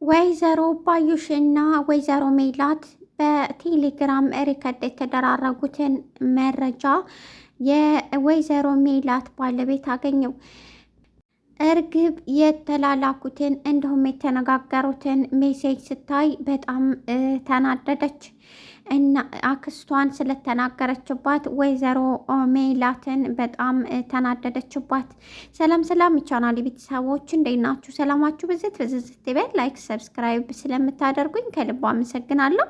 ወይዘሮ ባዩሽና ወይዘሮ ሜላት በቴሌግራም ሪከርድ የተደራረጉትን መረጃ የወይዘሮ ሜላት ባለቤት አገኘው። እርግብ የተላላኩትን እንዲሁም የተነጋገሩትን ሜሴጅ ስታይ በጣም ተናደደች እና አክስቷን ስለተናገረችባት ወይዘሮ ሜላትን በጣም ተናደደችባት። ሰላም ሰላም ቻናል ቤተሰቦች እንዴት ናችሁ? ሰላማችሁ ብዝት ብዝት ይበል። ላይክ ሰብስክራይብ ስለምታደርጉኝ ከልብ አመሰግናለሁ።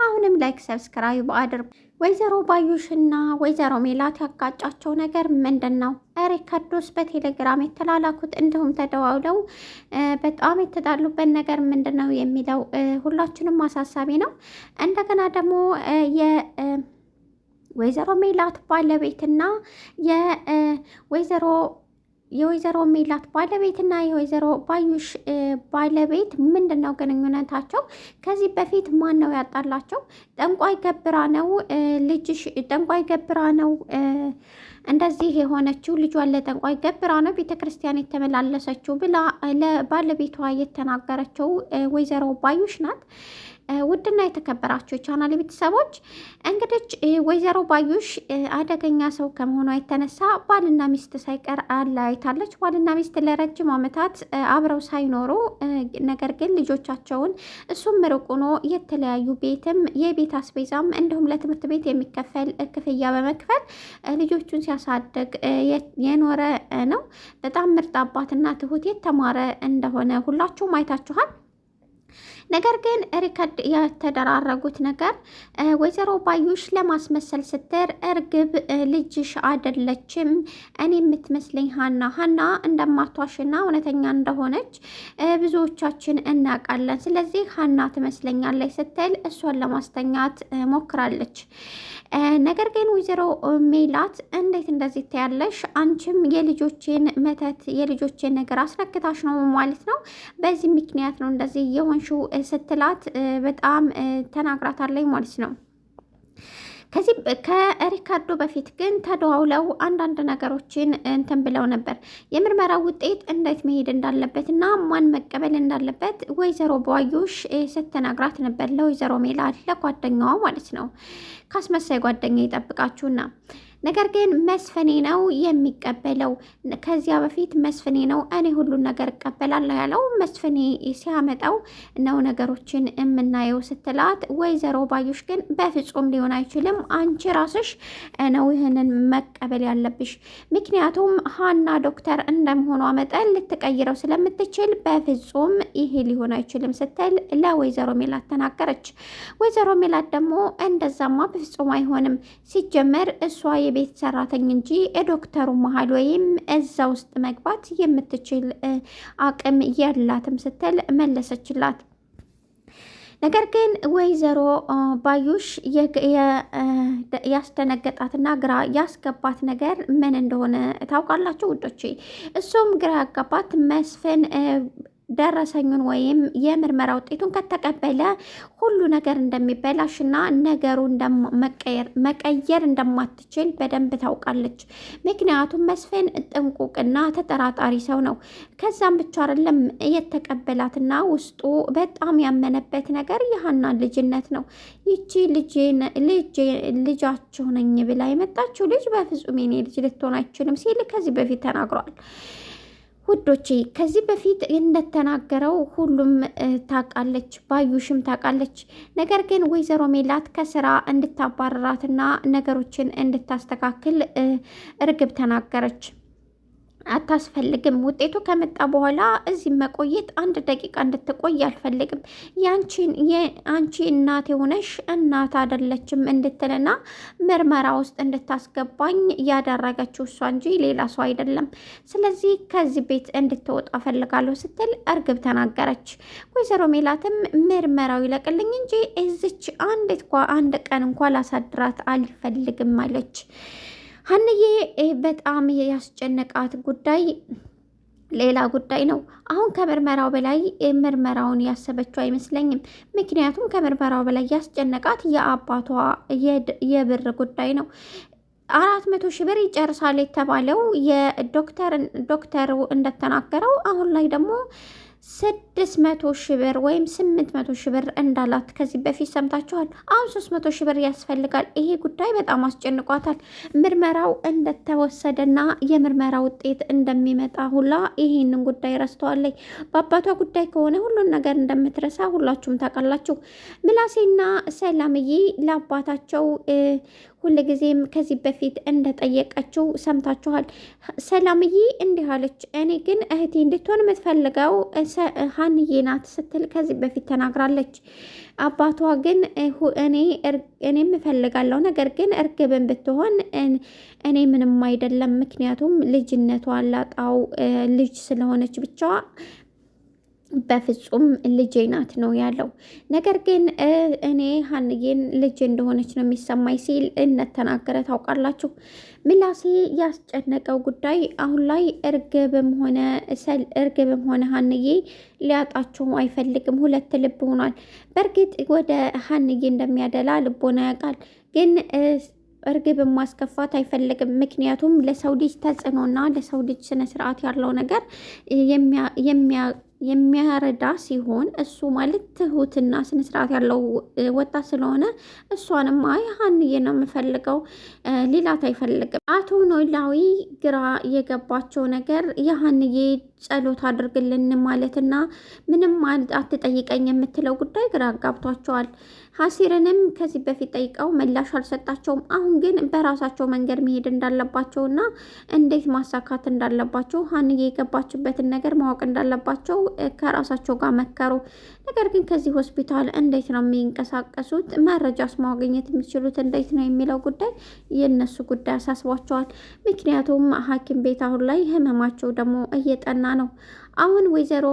አሁንም ላይክ ሰብስክራይብ አድርጉ። ወይዘሮ ባዩሽና ወይዘሮ ሜላት ያጋጫቸው ነገር ምንድን ነው? ሪከርዶስ በቴሌግራም የተላላኩት እንዲሁም ተደዋውለው በጣም የተጣሉበት ነገር ምንድን ነው የሚለው ሁላችንም አሳሳቢ ነው። እንደገና ደግሞ የወይዘሮ ሜላት ባለቤትና የወይዘሮ ሜላት ባለቤትና የወይዘሮ ባዩሽ ባለቤት ምንድን ነው ግንኙነታቸው? ከዚህ በፊት ማን ነው ያጣላቸው? ጠንቋይ ገብራ ነው ልጅሽ ጠንቋይ ገብራ ነው እንደዚህ የሆነችው ልጇን ለጠንቋይ ገብራ ነው ቤተ ክርስቲያን የተመላለሰችው ብላ ለባለቤቷ የተናገረችው ወይዘሮ ባዩሽ ናት። ውድና የተከበራችሁ የቻናል ቤተሰቦች እንግዲህ ወይዘሮ ባዩሽ አደገኛ ሰው ከመሆኗ የተነሳ ባልና ሚስት ሳይቀር አለያይታለች። ባልና ሚስት ለረጅም ዓመታት አብረው ሳይኖሩ ነገር ግን ልጆቻቸውን እሱም ርቆ ነው የተለያዩ ቤትም የቤት አስቤዛም እንዲሁም ለትምህርት ቤት የሚከፈል ክፍያ በመክፈል ልጆቹን ሲያሳድግ የኖረ ነው። በጣም ምርጥ አባትና ትሁት የተማረ እንደሆነ ሁላችሁም አይታችኋል። ነገር ግን ሪከርድ የተደራረጉት ነገር ወይዘሮ ባዩሽ ለማስመሰል ስትር እርግብ ልጅሽ አይደለችም፣ እኔ የምትመስለኝ ሀና እንደማትዋሽና እውነተኛ እንደሆነች ብዙዎቻችን እናውቃለን። ስለዚህ ሀና ትመስለኛለች ስትል እሷን ለማስተኛት ሞክራለች። ነገር ግን ወይዘሮ ሜላት እንዴት እንደዚህ ታያለሽ? አንቺም የልጆቼን መተት የልጆቼን ነገር አስነክታሽ ነው ማለት ነው። በዚህ ምክንያት ነው እንደዚህ የሆንሽው ስትላት በጣም ተናግራታለች ማለት ነው። ከዚህ ከሪካርዶ በፊት ግን ተደዋውለው አንዳንድ ነገሮችን እንትን ብለው ነበር። የምርመራ ውጤት እንዴት መሄድ እንዳለበት እና ማን መቀበል እንዳለበት ወይዘሮ ባዩሽ ስትነግራት ነበር ለወይዘሮ ሜላት ለጓደኛዋ ማለት ነው። ካስመሳይ ጓደኛ ይጠብቃችሁና ነገር ግን መስፍኔ ነው የሚቀበለው። ከዚያ በፊት መስፍኔ ነው እኔ ሁሉን ነገር እቀበላለሁ ያለው መስፍኔ ሲያመጣው ነው ነገሮችን የምናየው ስትላት፣ ወይዘሮ ባዩሽ ግን በፍጹም ሊሆን አይችልም፣ አንቺ ራስሽ ነው ይህንን መቀበል ያለብሽ፣ ምክንያቱም ሀና ዶክተር እንደመሆኗ መጠን ልትቀይረው ስለምትችል በፍጹም ይሄ ሊሆን አይችልም ስትል ለወይዘሮ ሜላት ተናገረች። ወይዘሮ ሜላት ደግሞ እንደዛማ በፍጹም አይሆንም፣ ሲጀመር እሷ የቤት ሰራተኛ እንጂ ዶክተሩ መሀል ወይም እዛ ውስጥ መግባት የምትችል አቅም የላትም ስትል መለሰችላት። ነገር ግን ወይዘሮ ባዩሽ ያስደነገጣትና ግራ ያስገባት ነገር ምን እንደሆነ ታውቃላችሁ ውዶቼ? እሱም ግራ ያጋባት መስፍን ደረሰኙን ወይም የምርመራ ውጤቱን ከተቀበለ ሁሉ ነገር እንደሚበላሽና ነገሩ መቀየር እንደማትችል በደንብ ታውቃለች። ምክንያቱም መስፍን ጥንቁቅና ተጠራጣሪ ሰው ነው። ከዛም ብቻ አይደለም የተቀበላትና ውስጡ በጣም ያመነበት ነገር የሀናን ልጅነት ነው። ይቺ ልጃችሁ ነኝ ብላ የመጣችው ልጅ በፍጹም የኔ ልጅ ልትሆን አይችልም ሲል ከዚህ በፊት ተናግሯል። ውዶቼ ከዚህ በፊት እንደተናገረው ሁሉም ታውቃለች፣ ባዩሽም ታውቃለች። ነገር ግን ወይዘሮ ሜላት ከስራ እንድታባረራትና ነገሮችን እንድታስተካክል እርግብ ተናገረች። አታስፈልግም፣ ውጤቱ ከመጣ በኋላ እዚህ መቆየት አንድ ደቂቃ እንድትቆይ አልፈልግም፣ አንቺ እናት የሆነሽ እናት አይደለችም እንድትልና ምርመራ ውስጥ እንድታስገባኝ ያደረገችው እሷ እንጂ ሌላ ሰው አይደለም። ስለዚህ ከዚህ ቤት እንድትወጣ ፈልጋለሁ ስትል እርግብ ተናገረች። ወይዘሮ ሜላትም ምርመራው ይለቅልኝ እንጂ እዚች አንድ ቀን እንኳ ላሳድራት አልፈልግም አለች። ሀንዬ በጣም ያስጨነቃት ጉዳይ ሌላ ጉዳይ ነው። አሁን ከምርመራው በላይ ምርመራውን ያሰበችው አይመስለኝም። ምክንያቱም ከምርመራው በላይ ያስጨነቃት የአባቷ የብር ጉዳይ ነው። 400,000 ብር ይጨርሳል የተባለው ዶክተሩ እንደተናገረው አሁን ላይ ደግሞ 600,000 ብር ወይም 800,000 ብር እንዳላት ከዚህ በፊት ሰምታችኋል። አሁን 300,000 ብር ያስፈልጋል። ይሄ ጉዳይ በጣም አስጨንቋታል። ምርመራው እንደተወሰደና የምርመራ ውጤት እንደሚመጣ ሁላ ይሄንን ጉዳይ ረስተዋለች። በአባቷ ጉዳይ ከሆነ ሁሉን ነገር እንደምትረሳ ሁላችሁም ታውቃላችሁ። ምላሴና ሰላምዬ ለአባታቸው ሁልጊዜም ከዚህ በፊት እንደጠየቀችው ሰምታችኋል። ሰላምዬ እንዲህ አለች፣ እኔ ግን እህቴ እንድትሆን የምትፈልገው ሀንዬ ናት ስትል ከዚህ በፊት ተናግራለች። አባቷ ግን እኔም እፈልጋለሁ፣ ነገር ግን እርግብን ብትሆን እኔ ምንም አይደለም፣ ምክንያቱም ልጅነቷ ላጣው ልጅ ስለሆነች ብቻ በፍጹም ልጄ ናት ነው ያለው። ነገር ግን እኔ ሀንዬን ልጅ እንደሆነች ነው የሚሰማኝ ሲል እንደተናገረ ታውቃላችሁ። ምላሴ ያስጨነቀው ጉዳይ አሁን ላይ እርግብም ሆነ ሀንዬ ሊያጣቸው አይፈልግም። ሁለት ልብ ሆኗል። በእርግጥ ወደ ሀንዬ እንደሚያደላ ልቦና ያውቃል። ግን እርግብን ማስከፋት አይፈልግም። ምክንያቱም ለሰው ልጅ ተጽዕኖና ለሰው ልጅ ስነስርዓት ያለው ነገር የሚያረዳ ሲሆን እሱ ማለት ትሁትና ስነስርዓት ያለው ወጣት ስለሆነ እሷንም አይ ሀንዬ ነው የምፈልገው ሌላት አይፈልግም። አቶ ኖላዊ ግራ የገባቸው ነገር የሀንዬ ጸሎት አድርግልን ማለትና ምንም አትጠይቀኝ የምትለው ጉዳይ ግራ አጋብቷቸዋል። ሀሲርንም ከዚህ በፊት ጠይቀው ምላሽ አልሰጣቸውም። አሁን ግን በራሳቸው መንገድ መሄድ እንዳለባቸውና እንዴት ማሳካት እንዳለባቸው ሀንዬ የገባችበትን ነገር ማወቅ እንዳለባቸው ከራሳቸው ጋር መከሩ። ነገር ግን ከዚህ ሆስፒታል እንዴት ነው የሚንቀሳቀሱት፣ መረጃስ ማግኘት የሚችሉት እንዴት ነው የሚለው ጉዳይ የእነሱ ጉዳይ አሳስቧቸዋል። ምክንያቱም ሐኪም ቤት አሁን ላይ ህመማቸው ደግሞ እየጠና ነው። አሁን ወይዘሮ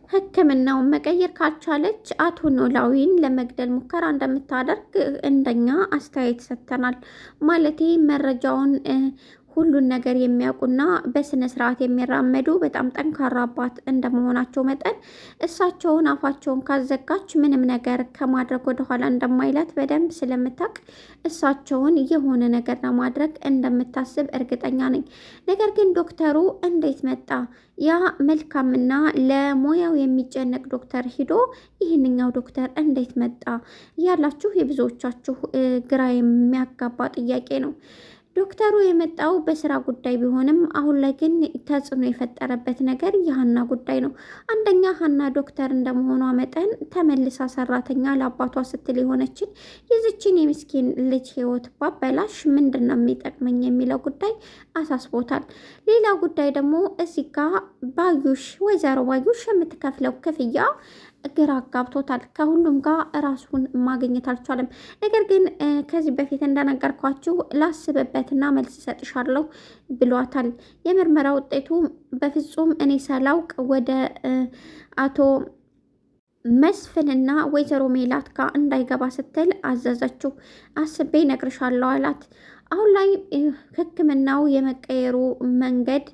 ሕክምናውን መቀየር ካልቻለች አቶ ኖላዊን ለመግደል ሙከራ እንደምታደርግ እንደኛ አስተያየት ሰጥተናል። ማለቴ መረጃውን ሁሉን ነገር የሚያውቁና በስነ ስርዓት የሚራመዱ በጣም ጠንካራ አባት እንደመሆናቸው መጠን እሳቸውን አፋቸውን ካዘጋች ምንም ነገር ከማድረግ ወደኋላ እንደማይላት በደንብ ስለምታውቅ እሳቸውን የሆነ ነገር ለማድረግ እንደምታስብ እርግጠኛ ነኝ። ነገር ግን ዶክተሩ እንዴት መጣ? ያ መልካምና ለሙያው የሚጨነቅ ዶክተር ሂዶ ይህንኛው ዶክተር እንዴት መጣ ያላችሁ የብዙዎቻችሁ ግራ የሚያጋባ ጥያቄ ነው። ዶክተሩ የመጣው በስራ ጉዳይ ቢሆንም አሁን ላይ ግን ተጽዕኖ የፈጠረበት ነገር የሀና ጉዳይ ነው። አንደኛ ሀና ዶክተር እንደመሆኗ መጠን ተመልሳ ሰራተኛ ለአባቷ ስትል የሆነችን የዝችን የምስኪን ልጅ ህይወት ባበላሽ ምንድን ነው የሚጠቅመኝ የሚለው ጉዳይ አሳስቦታል። ሌላ ጉዳይ ደግሞ እዚህ ጋ ወይዘሮ ባዩሽ የምትከፍለው ክፍያ ግራ አጋብቶታል። ከሁሉም ጋር ራሱን ማግኘት አልቻለም። ነገር ግን ከዚህ በፊት እንደነገርኳችሁ ላስብበትና መልስ እሰጥሻለሁ ብሏታል። የምርመራ ውጤቱ በፍጹም እኔ ሳላውቅ ወደ አቶ መስፍንና ወይዘሮ ሜላት ጋር እንዳይገባ ስትል አዘዘችው። አስቤ እነግርሻለሁ አላት። አሁን ላይ ሕክምናው የመቀየሩ መንገድ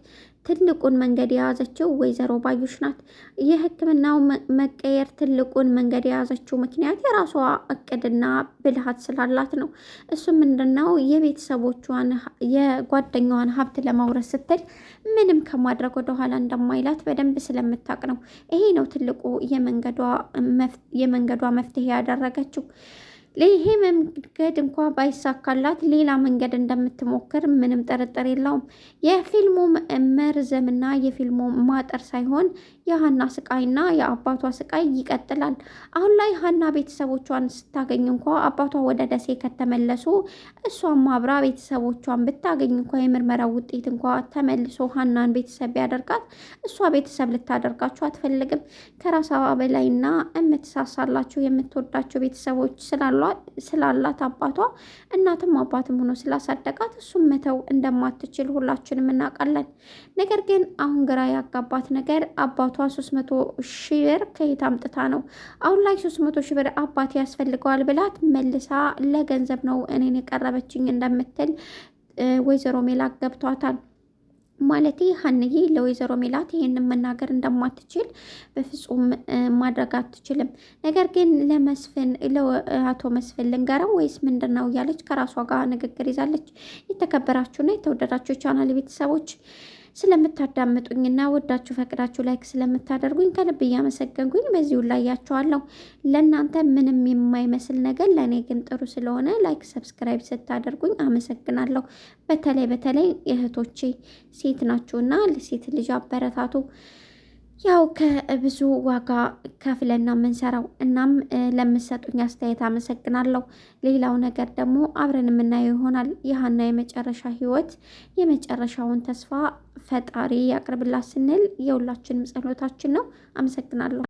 ትልቁን መንገድ የያዘችው ወይዘሮ ባዩሽ ናት። የሕክምናው መቀየር ትልቁን መንገድ የያዘችው ምክንያት የራሷ እቅድና ብልሃት ስላላት ነው። እሱ ምንድነው? የቤተሰቦቿን የጓደኛዋን ሀብት ለማውረስ ስትል ምንም ከማድረግ ወደኋላ እንደማይላት በደንብ ስለምታውቅ ነው። ይሄ ነው ትልቁ የመንገዷ መፍትሄ ያደረገችው። ይሄ መንገድ እንኳ ባይሳካላት ሌላ መንገድ እንደምትሞክር ምንም ጥርጥር የለውም። የፊልሙ መርዘምና የፊልሙ ማጠር ሳይሆን የሀና ስቃይና የአባቷ ስቃይ ይቀጥላል። አሁን ላይ ሀና ቤተሰቦቿን ስታገኝ እንኳ አባቷ ወደ ደሴ ከተመለሱ እሷም አብራ ቤተሰቦቿን ብታገኝ እንኳ የምርመራው ውጤት እንኳ ተመልሶ ሀናን ቤተሰብ ቢያደርጋት እሷ ቤተሰብ ልታደርጋቸው አትፈልግም። ከራሷ በላይና የምትሳሳላቸው የምትወዳቸው ቤተሰቦች ስላላት አባቷ እናትም አባትም ሆኖ ስላሳደጋት እሱም መተው እንደማትችል ሁላችንም እናውቃለን። ነገር ግን አሁን ግራ ያጋባት ነገር አባቷ 300,000 ብር ከየት አምጥታ ነው? አሁን ላይ 300,000 ብር አባቴ ያስፈልገዋል ብላት መልሳ ለገንዘብ ነው እኔን የቀረበችኝ እንደምትል ወይዘሮ ሜላት ገብቷታል። ማለቴ ሀንዬ ለወይዘሮ ሜላት ይሄንን መናገር እንደማትችል በፍጹም ማድረግ አትችልም። ነገር ግን ለአቶ መስፍን ልንገረው ወይስ ምንድን ነው እያለች ከራሷ ጋር ንግግር ይዛለች። የተከበራችሁና የተወደዳችሁ ቻናል ቤተሰቦች ስለምታዳምጡኝና ወዳችሁ ፈቅዳችሁ ላይክ ስለምታደርጉኝ ከልብ እያመሰገንኩኝ በዚሁ ላይ ያችኋለሁ። ለእናንተ ምንም የማይመስል ነገር ለእኔ ግን ጥሩ ስለሆነ ላይክ ሰብስክራይብ ስታደርጉኝ አመሰግናለሁ። በተለይ እህቶቼ ሴት ናችሁና ለሴት ልጅ አበረታቱ። ያው ከብዙ ዋጋ ከፍለን ነው የምንሰራው። እናም ለምሰጡኝ አስተያየት አመሰግናለሁ። ሌላው ነገር ደግሞ አብረን የምናየው ይሆናል። የሀና የመጨረሻ ህይወት የመጨረሻውን ተስፋ ፈጣሪ ያቅርብላት ስንል የሁላችንም ጸሎታችን ነው። አመሰግናለሁ።